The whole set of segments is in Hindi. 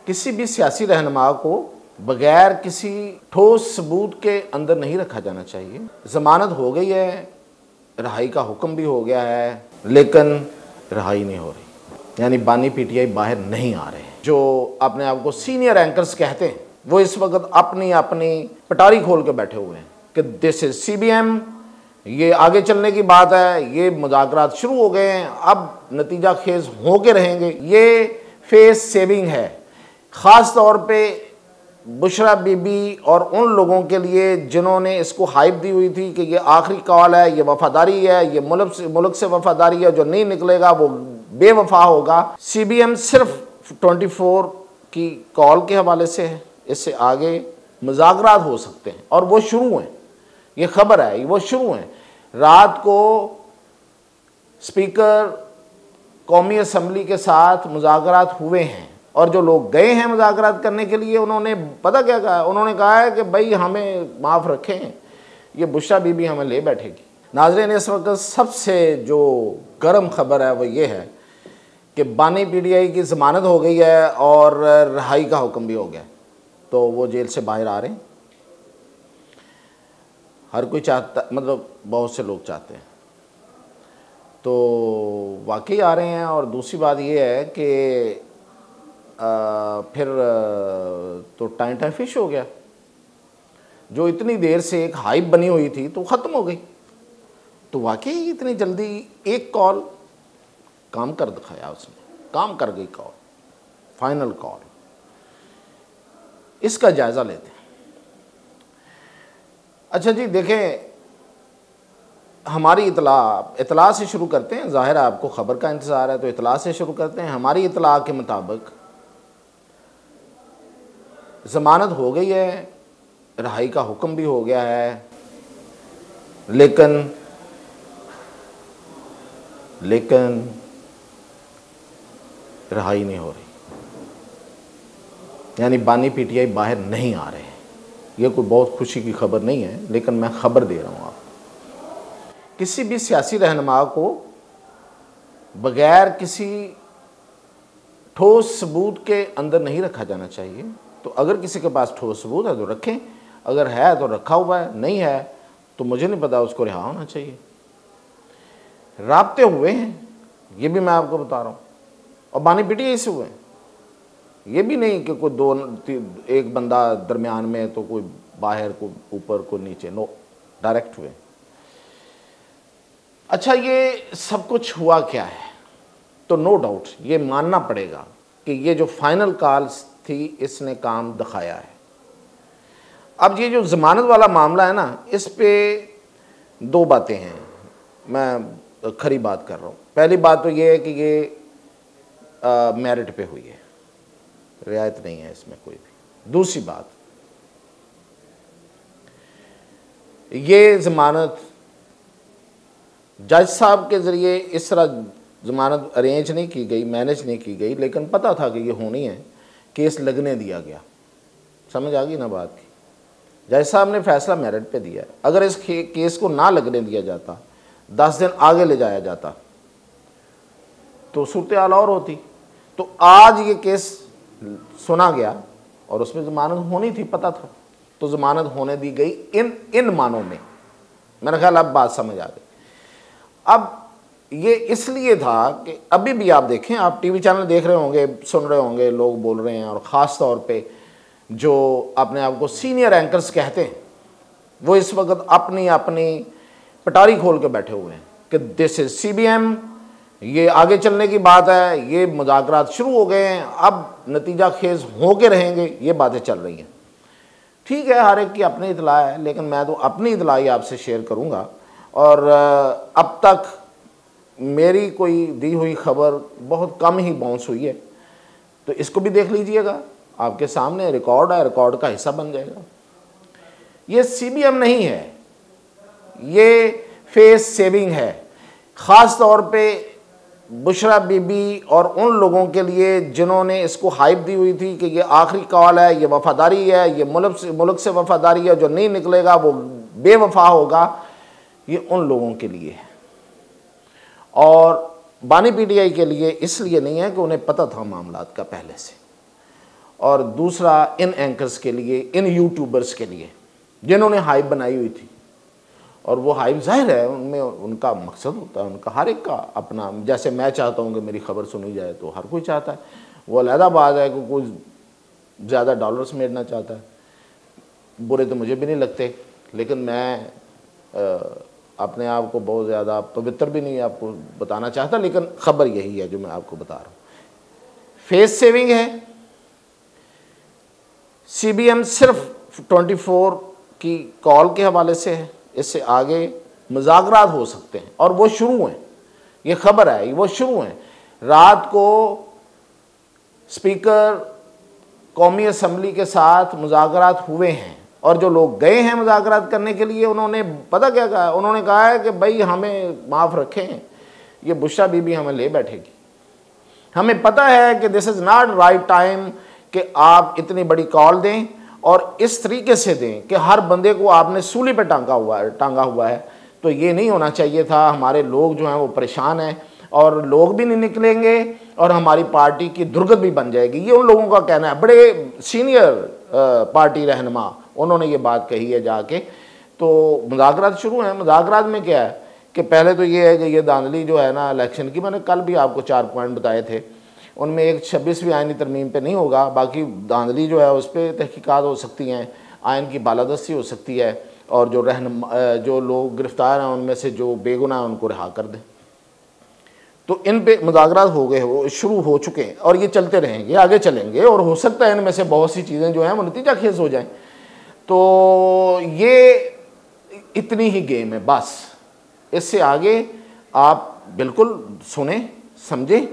किसी भी सियासी रहनुमा को बगैर किसी ठोस सबूत के अंदर नहीं रखा जाना चाहिए। ज़मानत हो गई है, रिहाई का हुक्म भी हो गया है, लेकिन रिहाई नहीं हो रही, यानी बानी पीटीआई बाहर नहीं आ रहे। जो अपने आप को सीनियर एंकर्स कहते हैं वो इस वक्त अपनी अपनी पटारी खोल के बैठे हुए हैं कि दिस इज सीबीएम, ये आगे चलने की बात है, ये मुज़ाकरात शुरू हो गए हैं, अब नतीजा खेज हो के रहेंगे, ये फेस सेविंग है। ख़ास तौर पे बुशरा बीबी और उन लोगों के लिए जिन्होंने इसको हाइप दी हुई थी कि ये आखिरी कॉल है, ये वफादारी है, ये मुल्क से वफादारी है, जो नहीं निकलेगा वो बेवफा होगा। सीबीएम सिर्फ 24 की कॉल के हवाले से है, इससे आगे मुज़ाकरात हो सकते हैं और वो शुरू हैं, ये खबर है, वो शुरू हैं। रात को स्पीकर कौमी असम्बली के साथ मुज़ाकरात हुए हैं और जो लोग गए हैं मुज़ाकरात करने के लिए उन्होंने पता क्या कहा, उन्होंने कहा है कि भाई हमें माफ़ रखें, ये बुशरा बीबी हमें ले बैठेगी। नाज़रीन, इस वक्त सबसे जो गर्म खबर है वो ये है कि बानी पीटीआई की ज़मानत हो गई है और रिहाई का हुक्म भी हो गया, तो वो जेल से बाहर आ रहे हैं। हर कोई चाहता, मतलब बहुत से लोग चाहते हैं, तो वाकई आ रहे हैं। और दूसरी बात ये है कि फिर तो टाइम फिश हो गया, जो इतनी देर से एक हाइप बनी हुई थी तो ख़त्म हो गई। तो वाकई इतनी जल्दी एक कॉल काम कर दिखाया, उसने काम कर गई कॉल, फाइनल कॉल। इसका जायज़ा लेते हैं। अच्छा जी, देखें, हमारी इतला से शुरू करते हैं। ज़ाहिर है आपको ख़बर का इंतज़ार है तो इतला से शुरू करते हैं। हमारी इतला के मुताबिक ज़मानत हो गई है, रिहाई का हुक्म भी हो गया है, लेकिन रिहाई नहीं हो रही, यानी बानी पीटीआई बाहर नहीं आ रहे हैं। ये कोई बहुत खुशी की खबर नहीं है, लेकिन मैं खबर दे रहा हूँ आपको। किसी भी सियासी रहनुमा को बगैर किसी ठोस सबूत के अंदर नहीं रखा जाना चाहिए। तो अगर किसी के पास ठोस सबूत है तो रखें, अगर है तो रखा हुआ है, नहीं है तो मुझे नहीं पता, उसको रिहा होना चाहिए। राब्ते हुए हैं, ये भी मैं आपको बता रहा हूँ, और बानी पीटीआई से हुए हैं। ये भी नहीं कि कोई एक बंदा दरमियान में तो कोई बाहर, को ऊपर, को नीचे, नो, डायरेक्ट हुए। अच्छा, ये सब कुछ हुआ क्या है? तो नो डाउट ये मानना पड़ेगा कि ये जो फाइनल कॉल्स थी इसने काम दिखाया है। अब ये जो ज़मानत वाला मामला है ना, इस पे दो बातें हैं, मैं खरी बात कर रहा हूँ। पहली बात तो ये है कि ये मेरिट पे हुई है, रियायत नहीं है इसमें कोई भी। दूसरी बात, ये ज़मानत जज साहब के ज़रिए इस तरह ज़मानत अरेंज नहीं की गई, मैनेज नहीं की गई, लेकिन पता था कि ये होनी है, केस लगने दिया गया। समझ आ गई ना बात की? जज साहब ने फैसला मेरिट पे दिया है। अगर इस केस को ना लगने दिया जाता, 10 दिन आगे ले जाया जाता, तो सूरत हाल और होती। तो आज ये केस सुना गया और उसमें ज़मानत होनी थी, पता था, तो ज़मानत होने दी गई इन मानों में। मेरा ख्याल अब बात समझ आ गई। अब ये इसलिए था कि अभी भी आप देखें, आप टीवी चैनल देख रहे होंगे, सुन रहे होंगे, लोग बोल रहे हैं, और ख़ास तौर पे जो अपने आप को सीनियर एंकर्स कहते हैं वो इस वक्त अपनी अपनी पटारी खोल के बैठे हुए हैं कि दिस इज सीबीएम, ये आगे चलने की बात है, ये मुज़ाकरात शुरू हो गए हैं, अब नतीजा खेज हो के रहेंगे, ये बातें चल रही हैं। ठीक है, हर एक की अपनी इतला है, लेकिन मैं तो अपनी इतला ही आपसे शेयर करूँगा। और अब तक मेरी कोई दी हुई खबर बहुत कम ही बाउंस हुई है, तो इसको भी देख लीजिएगा, आपके सामने रिकॉर्ड है, रिकॉर्ड का हिस्सा बन जाएगा। ये सीबीएम नहीं है, ये फेस सेविंग है। ख़ास तौर पे बुशरा बीबी और उन लोगों के लिए जिन्होंने इसको हाइप दी हुई थी कि ये आखिरी कॉल है, ये वफादारी है, ये मुल्क से वफादारी है, जो नहीं निकलेगा वो बेवफा होगा, ये उन लोगों के लिए है। और बानी पीटीआई के लिए इसलिए नहीं है कि उन्हें पता था मामलात का पहले से। और दूसरा इन एंकर्स के लिए, इन यूट्यूबर्स के लिए जिन्होंने हाइप बनाई हुई थी। और वो हाइप जाहिर है उनमें उनका मकसद होता है, उनका हर एक का अपना। जैसे मैं चाहता हूँ कि मेरी खबर सुनी जाए तो हर कोई चाहता है, वो अलहदा बात है कि कोई ज़्यादा डॉलर्स मेरना चाहता है। बुरे तो मुझे भी नहीं लगते, लेकिन मैं अपने आप को बहुत ज़्यादा पवित्र भी नहीं आपको बताना चाहता, लेकिन ख़बर यही है जो मैं आपको बता रहा हूँ। फेस सेविंग है। CBM सिर्फ 24 की कॉल के हवाले से है, इससे आगे मुज़ाकरात हो सकते हैं और वो शुरू हैं। ये खबर है, वो शुरू हैं। रात को स्पीकर कौमी असम्बली के साथ मुज़ाकरात हुए हैं और जो लोग गए हैं मुज़ाकरात करने के लिए उन्होंने पता क्या कहा, उन्होंने कहा है कि भाई हमें माफ़ रखें, ये बुशरा बीबी हमें ले बैठेगी। हमें पता है कि this is not right time कि आप इतनी बड़ी कॉल दें और इस तरीके से दें कि हर बंदे को आपने सूली पे टांगा हुआ है। तो ये नहीं होना चाहिए था। हमारे लोग जो हैं वो परेशान हैं और लोग भी नहीं निकलेंगे और हमारी पार्टी की दुर्गत भी बन जाएगी। ये उन लोगों का कहना है, बड़े सीनियर पार्टी रहनुमा, उन्होंने ये बात कही है जाके। तो मुज़ाकरात शुरू हैं। मुज़ाकरात में क्या है कि पहले तो ये है कि ये धांधली जो है ना इलेक्शन की, मैंने कल भी आपको 4 पॉइंट बताए थे, उनमें एक 26वीं आइनी तरमीम पे नहीं होगा, बाकी धांधली जो है उस पर तहकीकात हो सकती हैं, आइन की बालादस्ती हो सकती है और जो लोग गिरफ्तार हैं उनमें से जो बेगुनाह हैं उनको रिहा कर दें। तो इन पे मुज़ाकरात हो गए, वो शुरू हो चुके हैं और ये चलते रहेंगे, आगे चलेंगे और हो सकता है इनमें से बहुत सी चीज़ें जो हैं वो नतीजा खेज हो जाएं। तो ये इतनी ही गेम है बस, इससे आगे आप बिल्कुल सुने समझें।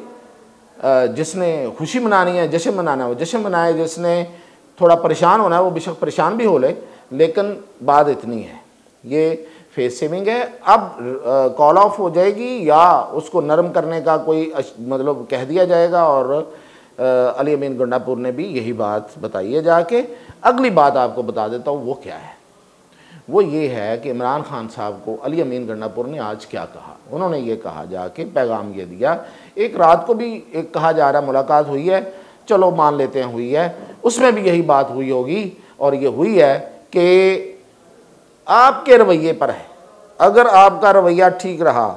जिसने खुशी मनानी है, जश्न मनाना है वो जश्न मनाए, जिसने थोड़ा परेशान होना है वो बेशक परेशान भी हो ले, लेकिन बात इतनी है, ये फेस सेविंग है। अब कॉल ऑफ हो जाएगी या उसको नरम करने का कोई मतलब कह दिया जाएगा और अली अमीन गंडापुर ने भी यही बात बताई है जाके। अगली बात आपको बता देता हूँ वो क्या है। वो ये है कि इमरान खान साहब को अली अमीन गंडापुर ने आज क्या कहा। उन्होंने ये कहा जाके, पैगाम ये दिया, एक रात को भी एक कहा जा रहा मुलाकात हुई है, चलो मान लेते हैं हुई है, उसमें भी यही बात हुई होगी और ये हुई है कि आपके रवैये पर है। अगर आपका रवैया ठीक रहा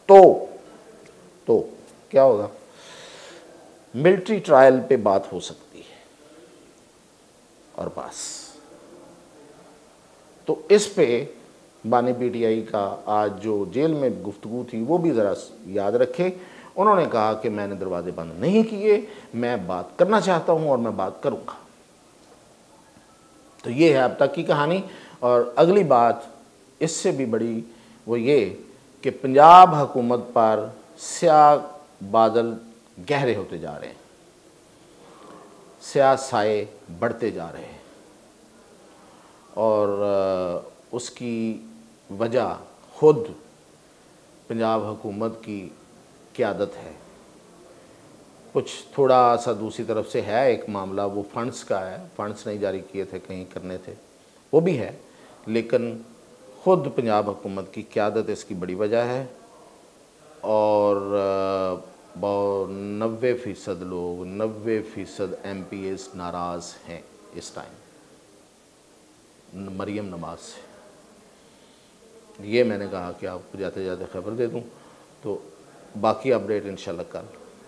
तो क्या होगा, मिलिट्री ट्रायल पे बात हो सकती है और बस। तो इस पे बानी PTI का आज जो जेल में गुफ्तगू थी वो भी ज़रा याद रखें। उन्होंने कहा कि मैंने दरवाजे बंद नहीं किए, मैं बात करना चाहता हूं और मैं बात करूंगा। तो ये है अब तक की कहानी। और अगली बात इससे भी बड़ी वो ये कि पंजाब हुकूमत पर स्याह बादल गहरे होते जा रहे हैं, स्याह साए बढ़ते जा रहे हैं और उसकी वजह खुद पंजाब हुकूमत की क़यादत है। कुछ थोड़ा सा दूसरी तरफ से है एक मामला, वो फंड्स का है, फंड्स नहीं जारी किए थे, कहीं करने थे, वो भी है, लेकिन ख़ुद पंजाब हुकूमत की क़यादत इसकी बड़ी वजह है। और 90% लोग, 90% MPs नाराज़ हैं इस टाइम मरियम नवाज़ से। ये मैंने कहा कि आपको जाते जाते खबर दे दूं। तो बाकी अपडेट इंशाल्लाह कल